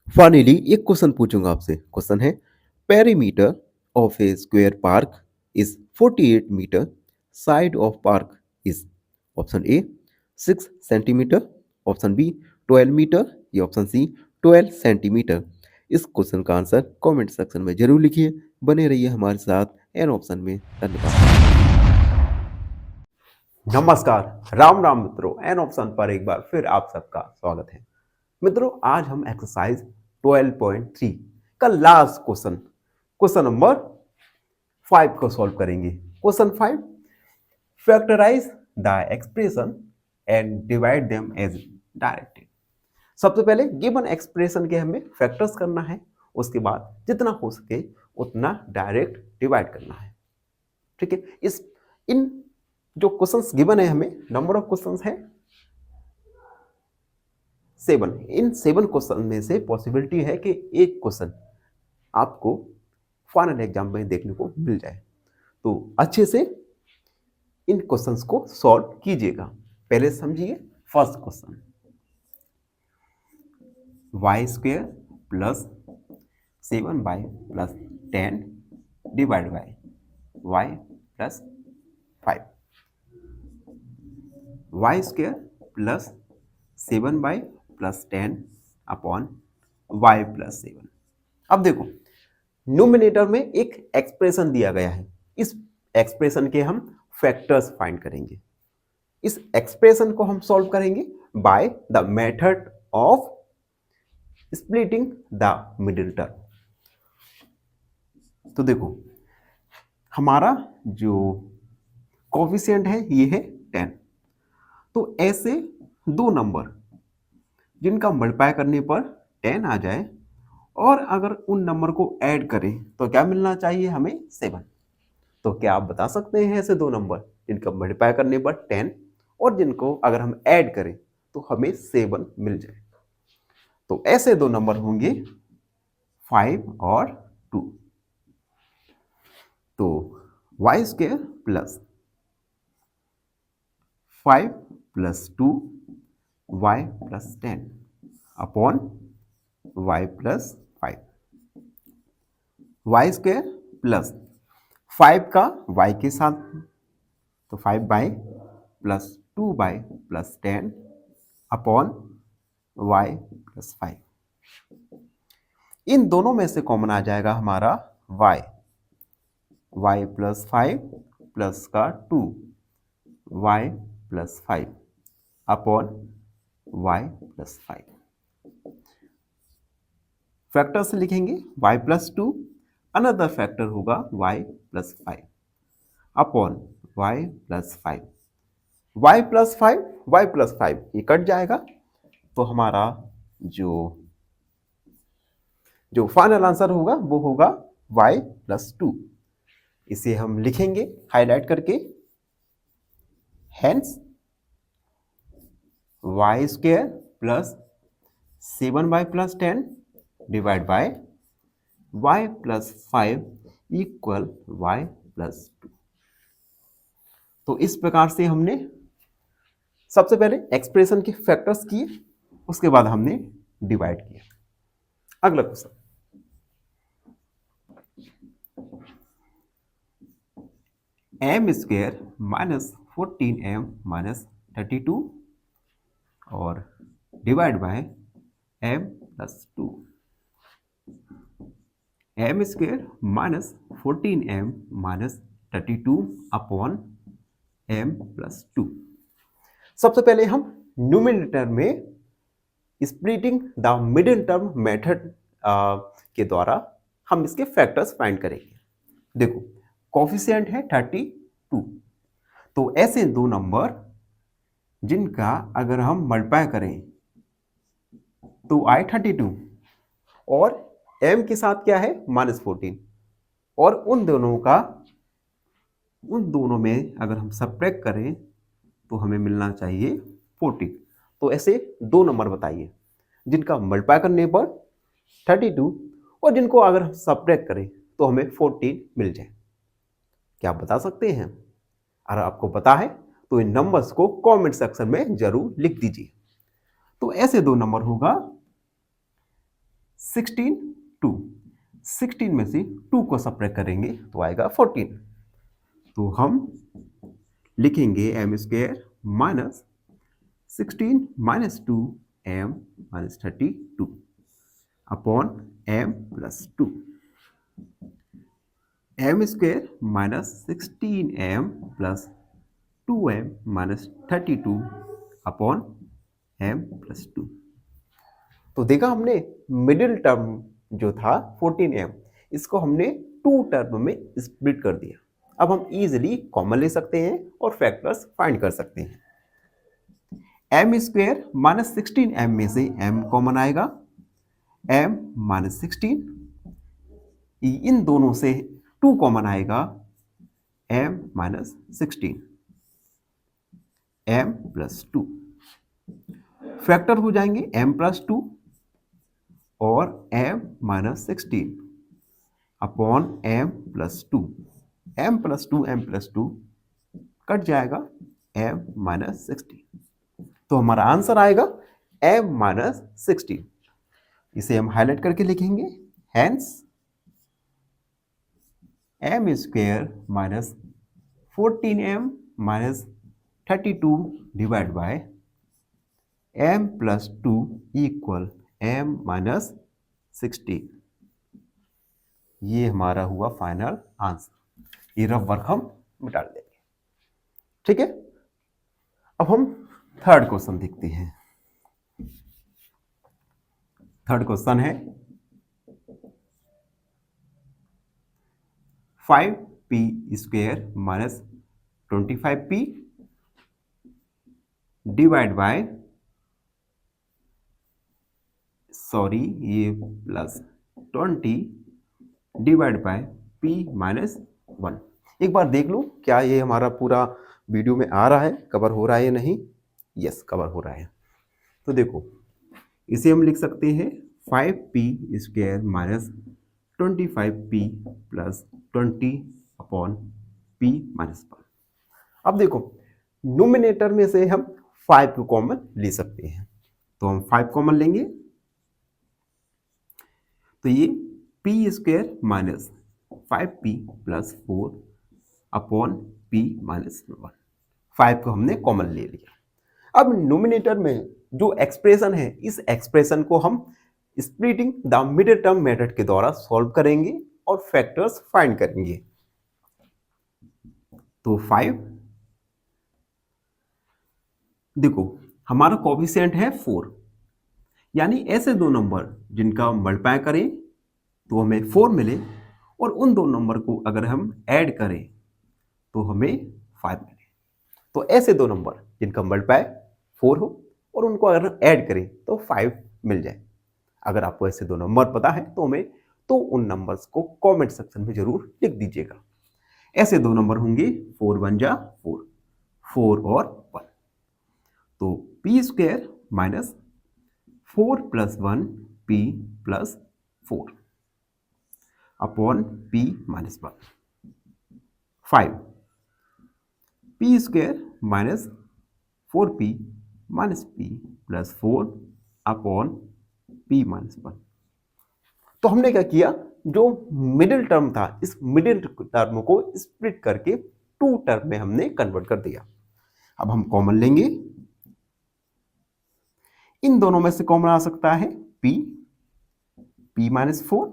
फाइनली एक क्वेश्चन पूछूंगा आपसे। क्वेश्चन है, perimeter of a square park is 48 metre, side of park is option A 6 centimetre, option B 12 metre या ऑप्शन सी 12 सेंटीमीटर। इस क्वेश्चन का आंसर कमेंट सेक्शन में जरूर लिखिए। बने रहिए हमारे साथ एन ऑप्शन में। धन्यवाद। नमस्कार, राम राम मित्रों, एन ऑप्शन पर एक बार फिर आप सबका स्वागत है। मित्रों, आज हम एक्सरसाइज 12.3 का लास्ट क्वेश्चन नंबर 5 को सॉल्व करेंगे। Question 5, factorise the expression and divide them as directed. सबसे पहले गिवन एक्सप्रेशन के हमें फैक्टर्स करना है, उसके बाद जितना हो सके उतना डायरेक्ट डिवाइड करना है। ठीक है, इन जो क्वेश्चंस गिवन है, हमें नंबर ऑफ क्वेश्चंस है 7। इन 7 क्वेश्चन में से पॉसिबिलिटी है कि एक क्वेश्चन आपको फाइनल एग्जाम में देखने को मिल जाए, तो अच्छे से इन क्वेश्चंस को सॉल्व कीजिएगा। पहले समझिए first question, y² plus 7y plus 10 divide by y plus 5। y² plus 7y plus 10 upon y plus 7। अब देखो, न्यूमिनेटर में एक एक्सप्रेशन दिया गया है, इस एक्सप्रेशन के हम फैक्टर्स फाइंड करेंगे। इस एक्सप्रेशन को हम सॉल्व करेंगे by the method of splitting the middle term. तो देखो, हमारा जो कोफिशिएंट है ये है 10। तो ऐसे दो नंबर जिनका मल्टीप्लाई करने पर 10 आ जाए, और अगर उन नंबर को ऐड करें तो क्या मिलना चाहिए हमें? 7। तो क्या आप बता सकते हैं ऐसे दो नंबर जिनका मल्टीप्लाई करने पर 10 और जिनको अगर हम ऐड करें तो हमें 7 मिल जाए? तो ऐसे दो नंबर होंगे 5 और 2। तो y² plus 5 plus 2 y plus 10 upon y plus 5। y² plus 5 का y के साथ, तो 5y plus 2y plus 10 upon y plus 5। इन दोनों में से कॉमन आ जाएगा हमारा y प्लस 5 प्लस का 2 y plus 5 upon y plus 5। Factor से लिखेंगे y प्लस 2, अनदर फैक्टर होगा y plus 5 upon y plus 5। y plus 5 y plus 5 ये कट जाएगा, तो हमारा जो फाइनल आंसर होगा वो होगा y प्लस 2। इसे हम लिखेंगे हाईलाइट करके, hence y² plus 7y plus 10 divide by y plus 5 equal y plus 2। तो इस प्रकार से हमने सबसे पहले एक्सप्रेशन के फैक्टर्स किए, उसके बाद हमने डिवाइड किया। अगला question, m² minus 14m minus 32 और divide by m plus 2। m² minus 14m minus 32 upon m plus 2। सबसे पहले हम न्यूमिनेटर में splitting the middle term method के द्वारा हम इसके फैक्टर्स फाइंड करेंगे। देखो, कोफिशिएंट है 32, तो ऐसे दो नंबर जिनका अगर हम मल्टीप्लाई करें तो आए 32 और m के साथ क्या है? माइनस 14, और उन दोनों में अगर हम सब्ट्रैक्ट करें तो हमें मिलना चाहिए 14। तो ऐसे दो नंबर बताइए जिनका मल्टीप्लाई करने पर 32 और जिनको अगर हम सब्ट्रैक्ट करें तो हमें 14 मिल जाए। क्या आप बता सकते हैं? अगर आपको पता है तो इन नंबर्स को कमेंट सेक्शन में जरूर लिख दीजिए। तो ऐसे दो नंबर होगा 16 2, 16 में से 2 को सब्ट्रैक्ट करेंगे तो आएगा 14। तो हम लिखेंगे M square minus 16 minus 2 M minus 32 upon M plus 2। M square minus 16 M plus 2m minus 32 upon m plus 2। तो देखा हमने मिडिल टर्म जो था 14m, इसको हमने 2 टर्म में स्प्लिट कर दिया। अब हम इजीली कॉमन ले सकते हैं और फैक्टर्स फाइंड कर सकते हैं। m स्क्वायर माइनस 16m में से m कॉमन आएगा, m माइनस 16, इन दोनों से 2 कॉमन आएगा, m minus 16, m plus 2। Factor हो जाएंगे m प्लस 2 और m minus 16 upon m plus 2। m plus 2 m plus 2 cut जाएगा m माइनस 16। तो हमारा आंसर आएगा m माइनस 16। इसे हम हाईलाइट करके लिखेंगे, hence m square minus 14m minus 32 divide by m plus 2 equal m minus 16। ये हमारा हुआ फाइनल आंसर। ये रफ वर्क हम मिटा देंगे, ठीक है। अब हम थर्ड क्वेश्चन देखते हैं। थर्ड क्वेश्चन है 5p square minus 25p divide by, sorry ये plus 20 divide by p minus 1। एक बार देख लो क्या ये हमारा पूरा वीडियो में आ रहा है, कवर हो रहा है या नहीं। यस, कवर हो रहा है। तो देखो इसे हम लिख सकते हैं 5p square minus 25p plus 20 upon p minus 1। अब देखो नोमिनेटर में से हम 5 को कॉमन ले सकते हैं, तो हम 5 कॉमन लेंगे तो ये p square minus 5p plus 4 upon p minus 1। 5 को हमने कॉमन ले लिया। अब नोमिनेटर में जो एक्सप्रेशन है, इस एक्सप्रेशन को हम splitting the middle term method के द्वारा सॉल्व करेंगे और फैक्टर्स फाइंड करेंगे। तो 5, देखो हमारा कोएफिशिएंट है 4, यानी ऐसे दो नंबर जिनका मल्टीप्लाई करें तो हमें 4 मिले और उन दो नंबर को अगर हम ऐड करें तो हमें 5 मिले। तो ऐसे दो नंबर जिनका मल्टीप्लाई 4 हो और उनको अगर ऐड करें तो 5 मिल जाए। अगर आपको ऐसे दो नंबर पता है तो उन नंबर्स को कमेंट सेक्शन में जरूर लिख दीजिएगा। ऐसे दो नंबर होंगे 4 1 जा 4, 4 और 1। तो p square minus 4 plus 1 p plus 4 upon p minus 1। 5 p square minus 4p minus p plus 4 upon p minus 1। तो हमने क्या किया, जो मिडिल टर्म था इस मिडिल टर्म को स्प्लिट करके 2 टर्म में हमने कन्वर्ट कर दिया। अब हम कॉमन लेंगे, इन दोनों में से कॉमन आ सकता है p माइनस 4,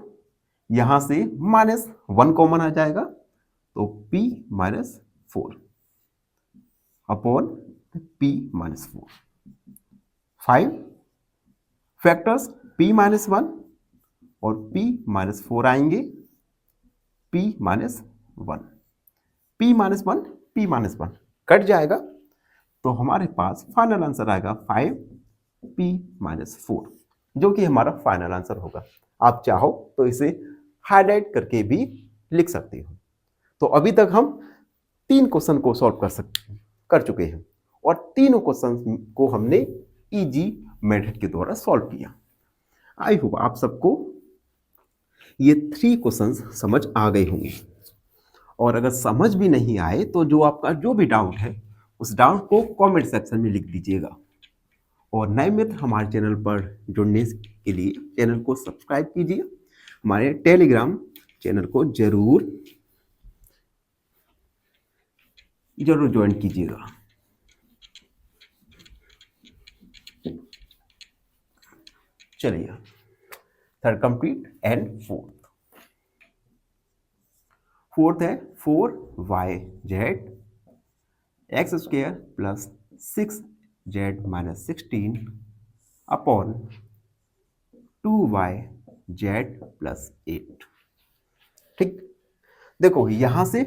यहां से माइनस 1 कॉमन आ जाएगा तो p minus 4 upon p minus 4। 5 factors p minus 1 और p माइनस 4 आएंगे, p minus 1, p minus 1 p minus 1 cut जाएगा तो हमारे पास फाइनल आंसर आएगा 5p माइनस 4, जो कि हमारा फाइनल आंसर होगा। आप चाहो तो इसे हाईलाइट करके भी लिख सकते हो। तो अभी तक हम 3 क्वेश्चन को सॉल्व कर चुके हैं और तीनों क्वेश्चन को हमने इजी मेथड के द्वारा सॉल्व किया। आई होप आप सबको ये 3 क्वेश्चंस समझ आ गए होंगे, और अगर समझ भी नहीं आए तो जो आपका जो भी डाउट है उस डाउट को कमेंट सेक्शन में लिख दीजिएगा। और नए मित्र हमारे चैनल पर जुड़ने के लिए चैनल को सब्सक्राइब कीजिए, हमारे टेलीग्राम चैनल को जरूर ज्वाइन कीजिएगा। चलिए थर्ड कंप्लीट एंड फोर्थ है 4yz x square plus 6z minus 16 upon 2yz plus 8। ठीक, देखो यहां से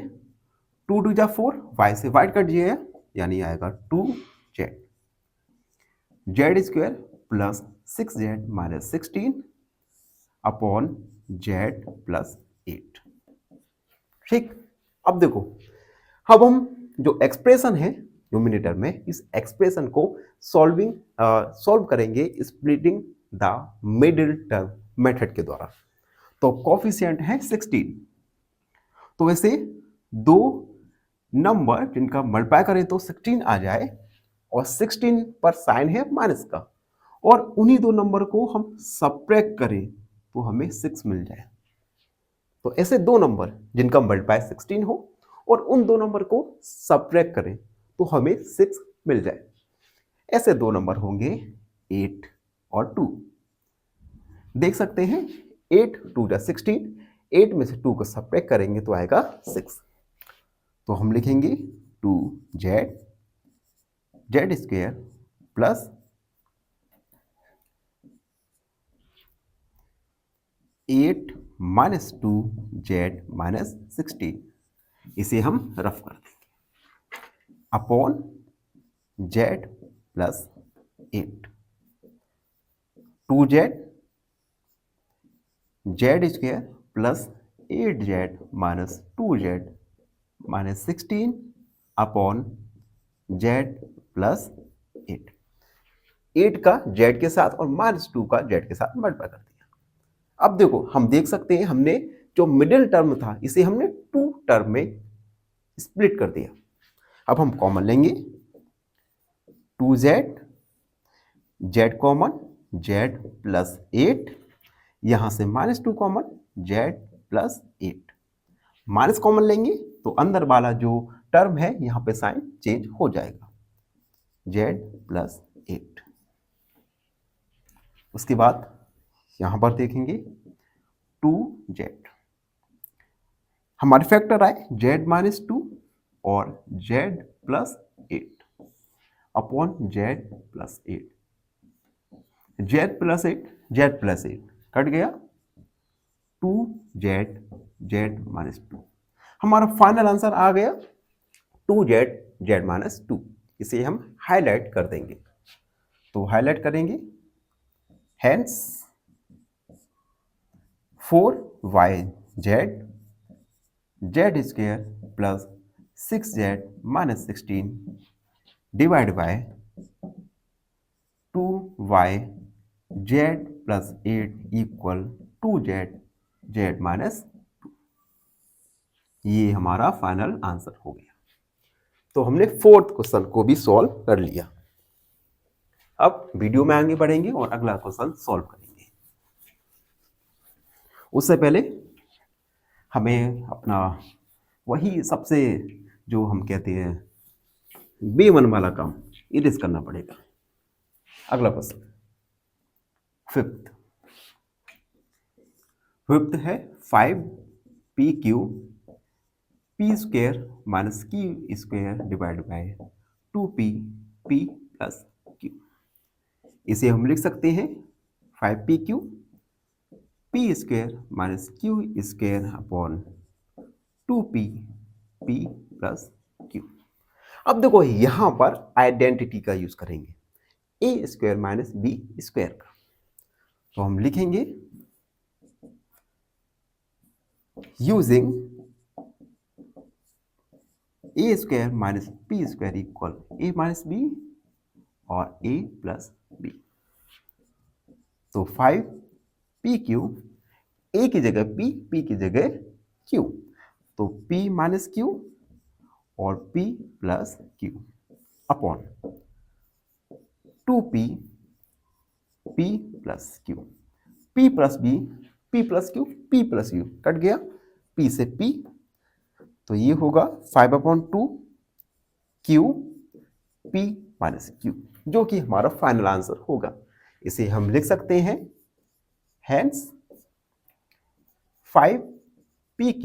2 2 जा 4, y से y कट जाएगा, यानी आएगा 2z Z square plus 6z minus 16 upon z plus 8। ठीक, अब देखो, अब हम जो एक्सप्रेशन है न्यूमिनेटर में, इस एक्सप्रेशन को सॉल्व करेंगे splitting the middle term method के द्वारा। तो कोफिशिएंट है 16, तो वैसे दो नंबर जिनका मल्टीप्लाई करें तो 16 आ जाए, और 16 पर साइन है माइनस का, और उन्हीं दो नंबर को हम सब्ट्रैक्ट करें तो हमें 6 मिल जाए। तो ऐसे दो नंबर जिनका मल्टीप्लाई 16 हो और उन दो नंबर को सब्ट्रैक्ट करें तो हमें 6 मिल जाए। ऐसे दो नंबर होंगे 8 और 2। देख सकते हैं 8 2 जा 16, 8 में से 2 को सब्ट्रैक्ट करेंगे तो आएगा 6। तो हम लिखेंगे 2z square plus 8 minus 2z minus 16, इसे हम रफ कर देंगे upon z plus 8, 2z square plus 8z minus 2z minus 16 upon z plus 8। 8 का z के साथ और माइनस 2 का z के साथ मल्टीप्लाई कर दिया। अब देखो हम देख सकते हैं हमने जो मिडिल टर्म था इसे हमने 2 टर्म में स्प्लिट कर दिया। अब हम कॉमन लेंगे 2z, z common, z plus 8, यहां से minus 2 common, z plus 8। Minus common लेंगे तो अंदर वाला जो टर्म है यहां पे साइन चेंज हो जाएगा, z प्लस 8। उसके बाद यहां पर देखेंगे 2z, हमारे फैक्टर आए z माइनस 2 और z plus 8 upon z plus 8, z plus 8 cut गया, 2z माइनस 2। हमारा फाइनल आंसर आ गया 2z माइनस 2। इसे हम हाईलाइट कर देंगे, तो हाईलाइट करेंगे, hence 4yz square plus 6z minus 16 divide by 2yz plus 8 equal 2z minus 2। ये हमारा फाइनल आंसर हो गया। तो हमने फोर्थ क्वेश्चन को भी सॉल्व कर लिया। अब वीडियो में आगे बढ़ेंगे और अगला क्वेश्चन सॉल्व करेंगे। उससे पहले हमें अपना वही सबसे जो हम कहते हैं B1 वाला काम इरेज करना पड़ेगा। अगला क्वेश्चन फिफ्थ है 5pq p square minus q square divide by 2p p plus q। इसे हम लिख सकते हैं 5pq p square minus q square upon 2p p plus q। अब देखो यहां पर आइडेंटिटी का यूज करेंगे, a square minus b square का। तो हम लिखेंगे using a square minus b square equal a minus b और a प्लस b। तो 5pq, a की जगह p की जगह q, तो p माइनस q और p plus q upon 2p p plus q। p plus B, p plus Q, p plus U, cut गया p से p, तो ये होगा 5/2 q p माइनस q, जो कि हमारा फाइनल आंसर होगा। इसे हम लिख सकते हैं hence 5pq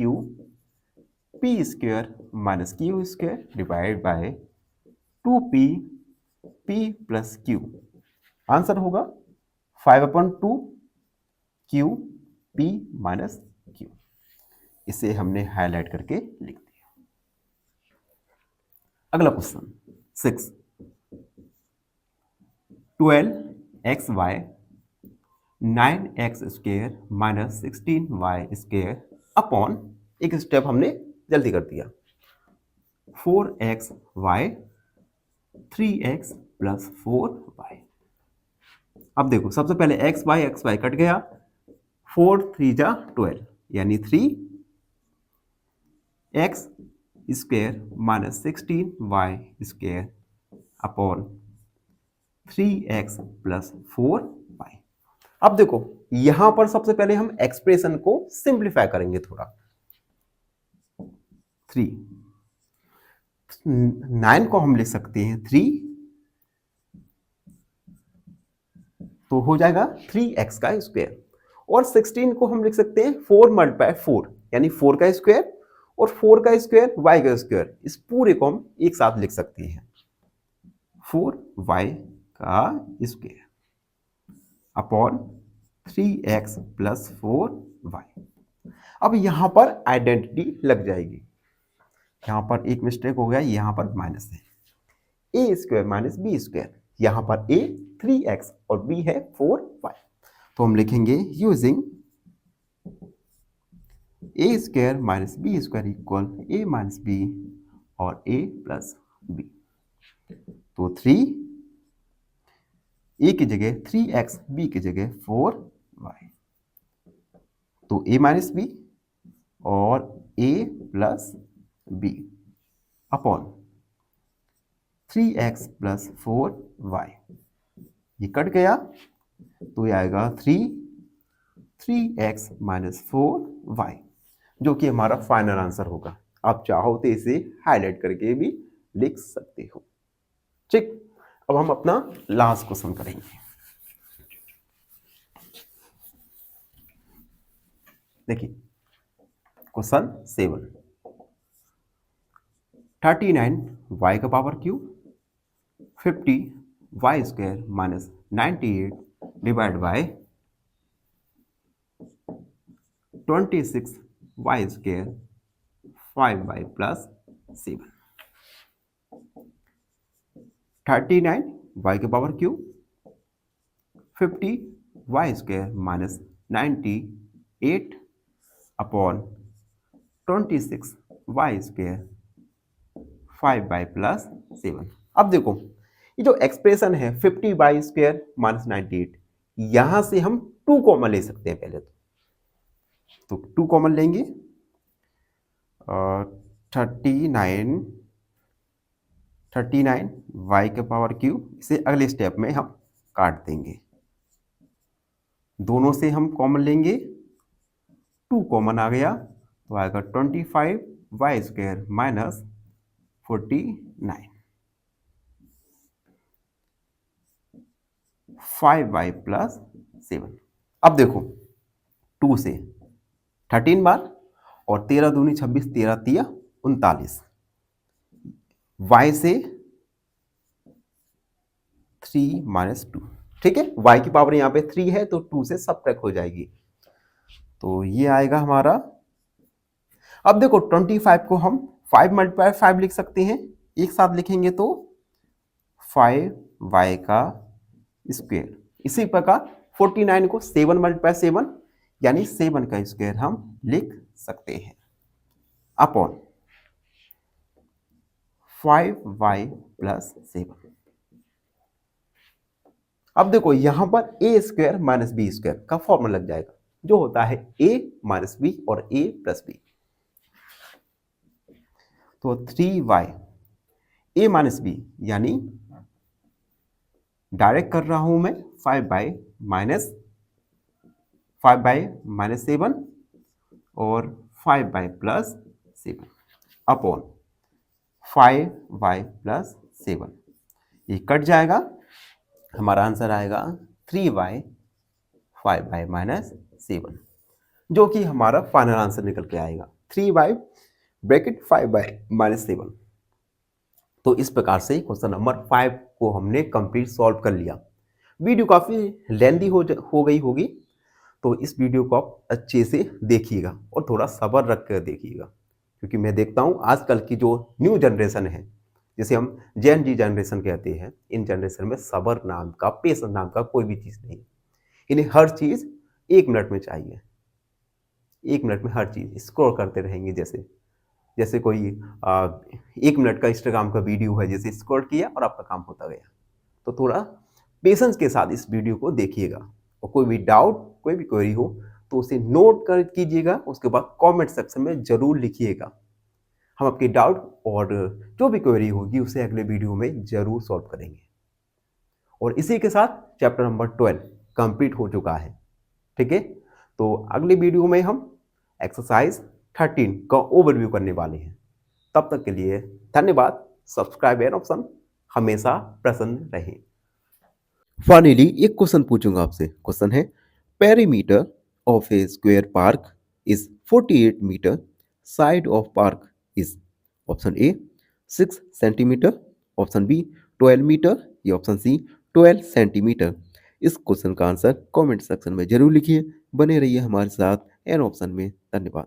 p square minus q square divide by 2p p plus q। Answer होगा 5/2 q p माइनस q। इसे हमने हाईलाइट करके लिख दिया। अगला question 6, 12xy 9x square minus 16y square upon, एक स्टेप हमने जल्दी कर दिया, 4xy 3x प्लस 4y। अब देखो सबसे पहले x y कट गया, 4 3 जा 12 यानी 3x square minus 16y square upon 3x plus 4y। अब देखो यहां पर सबसे पहले हम एक्सप्रेशन को सिंप्लीफाई करेंगे थोड़ा। 9 को हम लिख सकते हैं 3, तो हो जाएगा 3x का स्क्वायर, और 16 को हम लिख सकते हैं 4 मल्टीप्लाई 4 यानी 4 का स्क्वायर, और 4 का स्क्वायर y का स्क्वायर, इस पूरे को हम एक साथ लिख सकते हैं 4y का square upon 3x plus 4y। अब यहां पर आइडेंटिटी लग जाएगी, यहां पर एक मिस्टेक हो गया, यहां पर माइनस है, a square minus B square, यहां पर a 3x और b है 4y, तो हम लिखेंगे using a square minus B square equal a minus B और a प्लस बी। तो 3 a की जगह 3x, b की जगह 4y, तो a माइनस बी और a plus B upon 3x plus 4y, ये कट गया तो ये आएगा 3x माइनस 4y, जो कि हमारा फाइनल आंसर होगा। आप चाहो तो इसे हाईलाइट करके भी लिख सकते हो। ठीक, अब हम अपना लास्ट क्वेश्चन करेंगे। देखिए क्वेश्चन 7, 39y का power cube 50y square minus 98 divide by 26y square 5y plus 7। 39y के power cube 50y square minus 98 upon 26y square 5y plus 7। अब देखो ये जो एक्सप्रेशन है 50y स्क्वायर माइनस 98, यहां से हम 2 कॉमन ले सकते हैं पहले तो 2 कॉमन लेंगे, 39y के पावर क्यूब, इसे अगले स्टेप में हम काट देंगे, दोनों से हम कॉमन लेंगे, 2 कॉमन आ गया तो आएगा 25y square minus 49, 5y plus 7। अब देखो 2 से 13 बार और 13 दूनी 26, 13 तिया 39, y से 3 माइनस 2, ठीक है, y की पावर यहाँ पे 3 है तो 2 से सबट्रैक्ट हो जाएगी, तो ये आएगा हमारा। अब देखो 25 को हम 5 मल्टीप्लाई 5 लिख सकते हैं, एक साथ लिखेंगे तो 5y का स्क्वायर। इसी प्रकार 49 को 7 मल्टीप्लाई 7 यानी 7 का स्क्वायर हम लिख सकते हैं अपॉन 5y प्लस 7। अब देखो यहां पर a square minus B square का फॉर्मूला लग जाएगा, जो होता है a माइनस बी और a प्लस बी, तो 3y a माइनस बी यानी डायरेक्ट कर रहा हूं मैं 5y माइनस 5/-7 और 5/+7 अपॉन 5y+7, ये कट जाएगा, हमारा आंसर आएगा 3y5/-7, जो कि हमारा फाइनल आंसर निकल के आएगा 3y (5/-7). तो इस प्रकार से क्वेश्चन नंबर 5 को हमने कंप्लीट सॉल्व कर लिया। वीडियो काफ़ी लेंदी हो गई होगी, तो इस वीडियो को आप अच्छे से देखिएगा और थोड़ा सब्र रख कर देखिएगा, क्योंकि मैं देखता हूँ आजकल की जो न्यू जनरेशन है, जिसे हम जेन जी जनरेशन कहते हैं, इन जनरेशन में सब्र नाम का, पेशेंस नाम का कोई भी चीज़ नहीं। इन्हें हर चीज़ 1 मिनट में चाहिए, 1 मिनट में हर चीज़ स्क्रॉल करते रहेंगे। जैसे कोई 1 मिनट का इंस्टाग्राम का वीडियो है, जैसे स्क्रॉल किया और आपका काम होता गया। तो थोड़ा पेशेंस के साथ इस वीडियो को देखिएगा, और कोई भी डाउट, कोई भी क्वेरी हो तो उसे नोट कर कीजिएगा, उसके बाद कमेंट सेक्शन में ज़रूर लिखिएगा। हम आपके डाउट और जो भी क्वेरी होगी उसे अगले वीडियो में ज़रूर सॉल्व करेंगे। और इसी के साथ चैप्टर नंबर 12 कंप्लीट हो चुका है। ठीक है, तो अगले वीडियो में हम एक्सरसाइज 13 का ओवरव्यू करने वाले हैं। तब तक के लिए धन्यवाद। सब्सक्राइब एंड ऑप्शन हमेशा प्रसन्न रहें। फाइनली एक क्वेश्चन पूछूंगा आपसे। क्वेश्चन है, perimeter of a square park is 48 metre, side of park is option A 6 centimetre, option B 12 metre या ऑप्शन सी 12 सेंटीमीटर। इस क्वेश्चन का आंसर कमेंट सेक्शन में जरूर लिखिए। बने रहिए हमारे साथ एन ऑप्शन में। धन्यवाद।